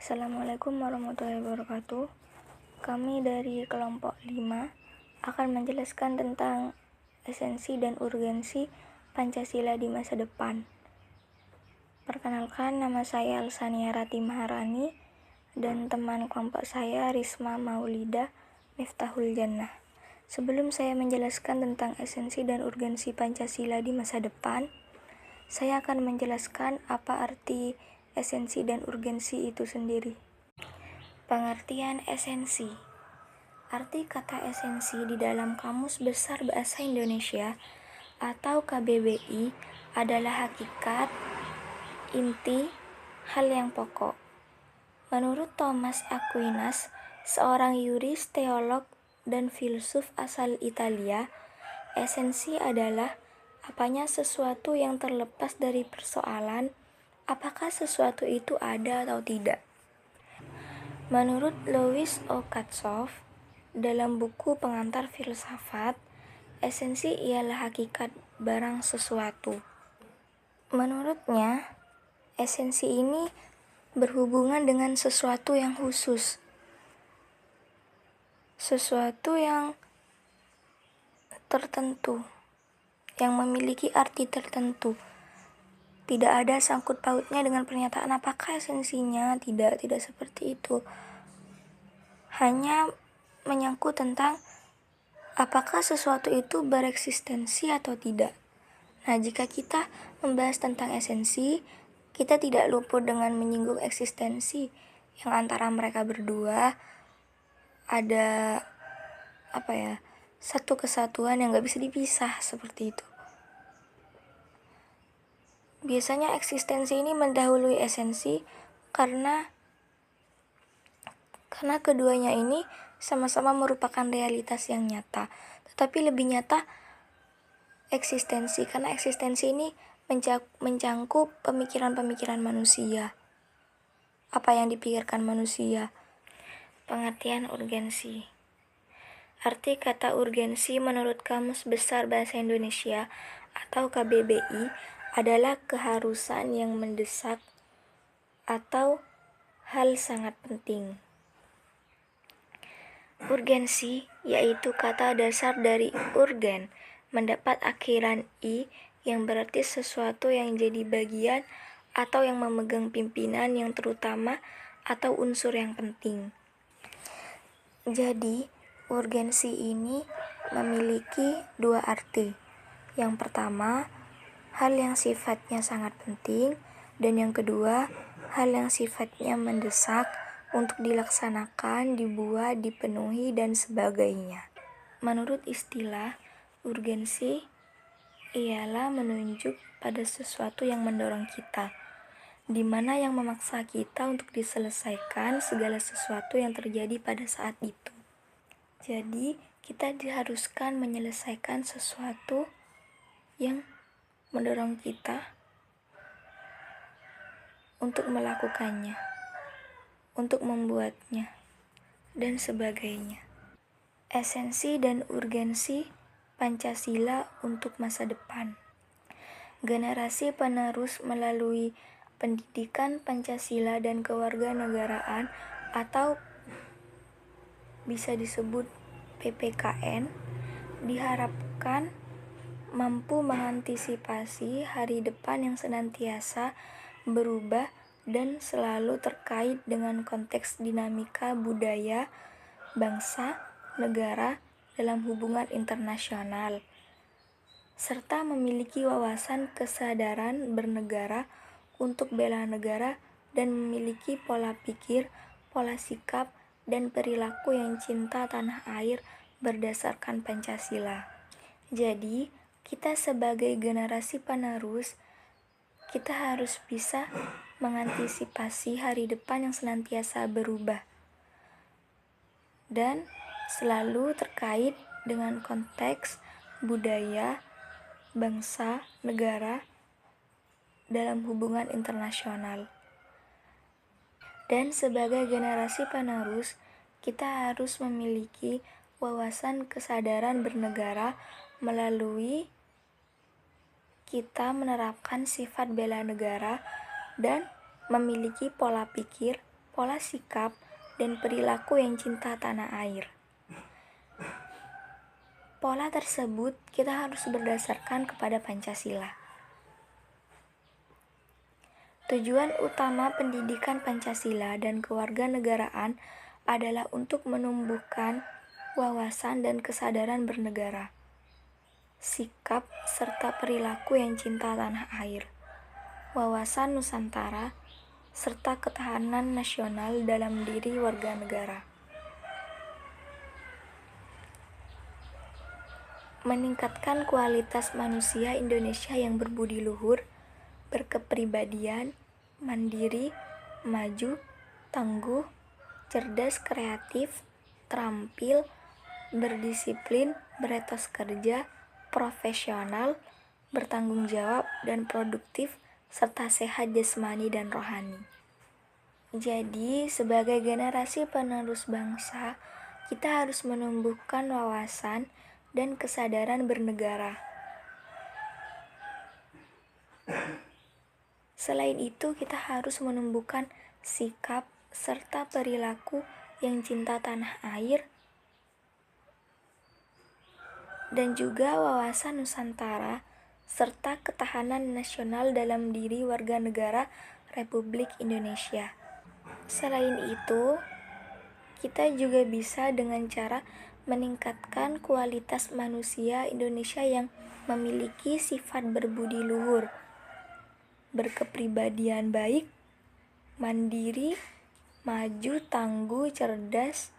Assalamualaikum warahmatullahi wabarakatuh. Kami dari kelompok 5 akan menjelaskan tentang esensi dan urgensi Pancasila di masa depan. Perkenalkan, nama saya Elsania Rati Maharani dan teman kelompok saya Risma Maulida Miftahul Jannah. Sebelum saya menjelaskan tentang esensi dan urgensi Pancasila di masa depan, saya akan menjelaskan apa arti esensi dan urgensi itu sendiri. Pengertian esensi. Arti kata esensi di dalam Kamus Besar Bahasa Indonesia atau KBBI adalah hakikat, inti, hal yang pokok. Menurut Thomas Aquinas, seorang yuris, teolog, dan filsuf asal Italia, esensi adalah apanya sesuatu yang terlepas dari persoalan apakah sesuatu itu ada atau tidak. Menurut Louis O. Katzoff, dalam buku Pengantar Filsafat, esensi ialah hakikat barang sesuatu. Menurutnya, esensi ini berhubungan dengan sesuatu yang khusus, sesuatu yang tertentu, yang memiliki arti tertentu. Tidak ada sangkut pautnya dengan pernyataan apakah esensinya, tidak seperti itu. Hanya menyangkut tentang apakah sesuatu itu bereksistensi atau tidak. Nah, jika kita membahas tentang esensi, kita tidak luput dengan menyinggung eksistensi yang antara mereka berdua ada satu kesatuan yang gak bisa dipisah seperti itu. Biasanya eksistensi ini mendahului esensi karena keduanya ini sama-sama merupakan realitas yang nyata. Tetapi lebih nyata eksistensi, karena eksistensi ini mencangkup pemikiran-pemikiran manusia. Apa yang dipikirkan manusia. Pengertian urgensi. Arti kata urgensi menurut Kamus Besar Bahasa Indonesia atau KBBI adalah keharusan yang mendesak atau hal sangat penting. Urgensi yaitu kata dasar dari urgen, mendapat akhiran i yang berarti sesuatu yang jadi bagian atau yang memegang pimpinan yang terutama atau unsur yang penting. Jadi, urgensi ini memiliki dua arti. Yang pertama, hal yang sifatnya sangat penting, dan yang kedua, hal yang sifatnya mendesak untuk dilaksanakan, dibuat, dipenuhi, dan sebagainya. Menurut istilah, urgensi ialah menunjuk pada sesuatu yang mendorong kita, di mana yang memaksa kita untuk diselesaikan segala sesuatu yang terjadi pada saat itu. Jadi, kita diharuskan menyelesaikan sesuatu yang mendorong kita untuk melakukannya, untuk membuatnya, dan sebagainya. Esensi dan urgensi Pancasila untuk masa depan. Generasi penerus melalui pendidikan Pancasila dan kewarganegaraan atau bisa disebut PPKN diharapkan mampu mengantisipasi hari depan yang senantiasa berubah dan selalu terkait dengan konteks dinamika budaya, bangsa, negara dalam hubungan internasional, serta memiliki wawasan kesadaran bernegara untuk bela negara dan memiliki pola pikir, pola sikap, dan perilaku yang cinta tanah air berdasarkan Pancasila. Jadi, kita sebagai generasi penerus, kita harus bisa mengantisipasi hari depan yang senantiasa berubah dan selalu terkait dengan konteks budaya, bangsa, negara dalam hubungan internasional. Dan sebagai generasi penerus, kita harus memiliki wawasan kesadaran bernegara melalui kita menerapkan sifat bela negara dan memiliki pola pikir, pola sikap dan perilaku yang cinta tanah air. Pola tersebut kita harus berdasarkan kepada Pancasila. Tujuan utama pendidikan Pancasila dan kewarganegaraan adalah untuk menumbuhkan wawasan dan kesadaran bernegara, sikap serta perilaku yang cinta tanah air, wawasan Nusantara, serta ketahanan nasional dalam diri warga negara. Meningkatkan kualitas manusia Indonesia yang berbudi luhur, berkepribadian, mandiri, maju, tangguh, cerdas, kreatif, terampil, berdisiplin, beretos kerja, profesional, bertanggung jawab, dan produktif, serta sehat jasmani dan rohani. Jadi, sebagai generasi penerus bangsa, kita harus menumbuhkan wawasan dan kesadaran bernegara. Selain itu, kita harus menumbuhkan sikap serta perilaku yang cinta tanah air dan juga wawasan Nusantara serta ketahanan nasional dalam diri warga negara Republik Indonesia. Selain itu, kita juga bisa dengan cara meningkatkan kualitas manusia Indonesia yang memiliki sifat berbudi luhur, berkepribadian baik, mandiri, maju, tangguh, cerdas,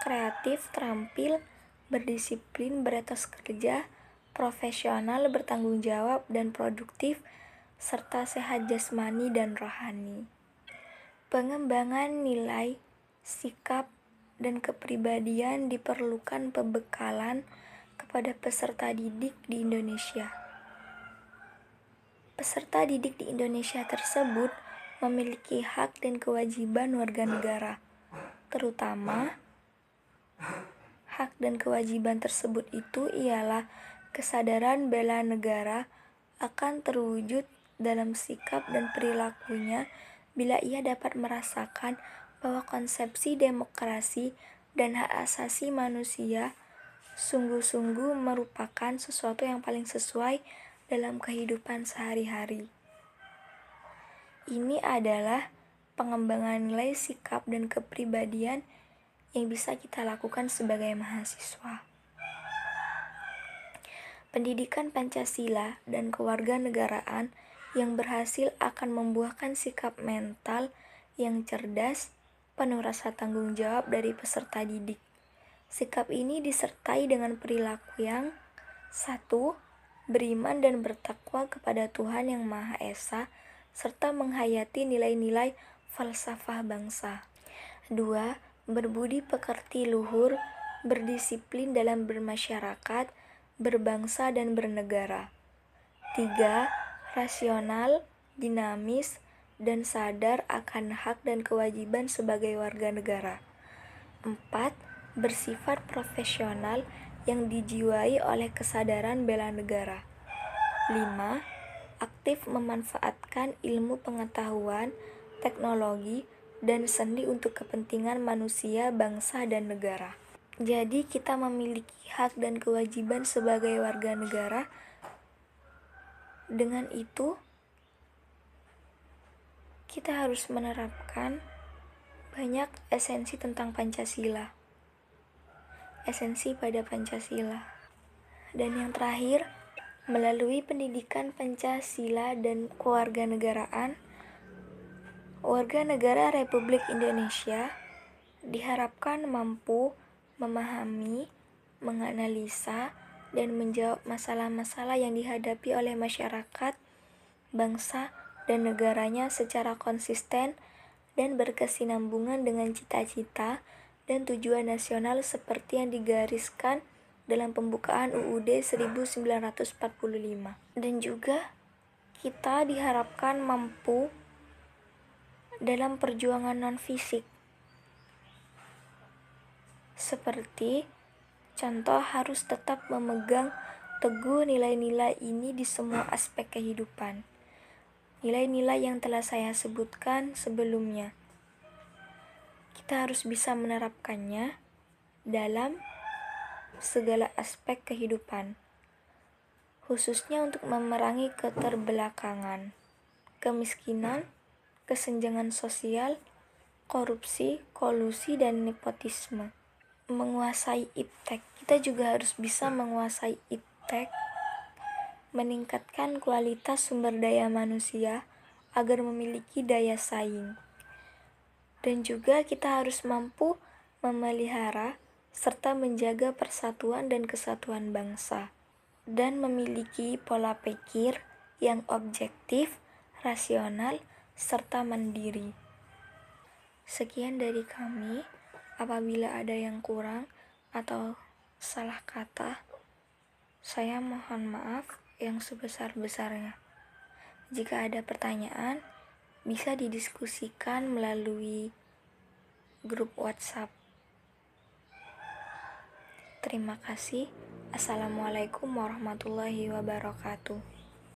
kreatif, terampil, berdisiplin, beretos kerja, profesional, bertanggung jawab, dan produktif, serta sehat jasmani dan rohani. Pengembangan nilai, sikap, dan kepribadian diperlukan pembekalan kepada peserta didik di Indonesia. Peserta didik di Indonesia tersebut memiliki hak dan kewajiban warga negara, terutama hak dan kewajiban tersebut itu ialah kesadaran bela negara akan terwujud dalam sikap dan perilakunya bila ia dapat merasakan bahwa konsepsi demokrasi dan hak asasi manusia sungguh-sungguh merupakan sesuatu yang paling sesuai dalam kehidupan sehari-hari. Ini adalah pengembangan nilai sikap dan kepribadian yang bisa kita lakukan sebagai mahasiswa. Pendidikan Pancasila dan kewarganegaraan yang berhasil akan membuahkan sikap mental yang cerdas, penuh rasa tanggung jawab dari peserta didik. Sikap ini disertai dengan perilaku yang 1. Beriman dan bertakwa kepada Tuhan Yang Maha Esa, serta menghayati nilai-nilai falsafah bangsa. 2. Berbudi pekerti luhur, berdisiplin dalam bermasyarakat, berbangsa dan bernegara. 3. Rasional, dinamis, dan sadar akan hak dan kewajiban sebagai warga negara. 4. Bersifat profesional yang dijiwai oleh kesadaran bela negara. 5. Aktif memanfaatkan ilmu pengetahuan, teknologi, dan seni untuk kepentingan manusia, bangsa, dan negara. Jadi kita memiliki hak dan kewajiban sebagai warga negara. Dengan itu, kita harus menerapkan banyak esensi tentang Pancasila. Esensi pada Pancasila. Dan yang terakhir, melalui pendidikan Pancasila dan kewarganegaraan, warga negara Republik Indonesia diharapkan mampu memahami, menganalisa, dan menjawab masalah-masalah yang dihadapi oleh masyarakat, bangsa, dan negaranya secara konsisten dan berkesinambungan dengan cita-cita dan tujuan nasional seperti yang digariskan dalam pembukaan UUD 1945. Dan juga kita diharapkan mampu dalam perjuangan non-fisik, seperti contoh harus tetap memegang teguh nilai-nilai ini di semua aspek kehidupan. Nilai-nilai yang telah saya sebutkan sebelumnya. kita harus bisa menerapkannya dalam segala aspek kehidupan, khususnya untuk memerangi keterbelakangan, kemiskinan, kesenjangan sosial, korupsi, kolusi, dan nepotisme. Menguasai iptek, kita juga harus bisa menguasai iptek, meningkatkan kualitas sumber daya manusia agar memiliki daya saing. Dan juga kita harus mampu memelihara serta menjaga persatuan dan kesatuan bangsa, dan memiliki pola pikir yang objektif, rasional, serta mandiri. Sekian dari kami. Apabila ada yang kurang atau salah kata, saya mohon maaf yang sebesar-besarnya. Jika ada pertanyaan, bisa didiskusikan melalui grup WhatsApp. Terima kasih. Assalamualaikum warahmatullahi wabarakatuh.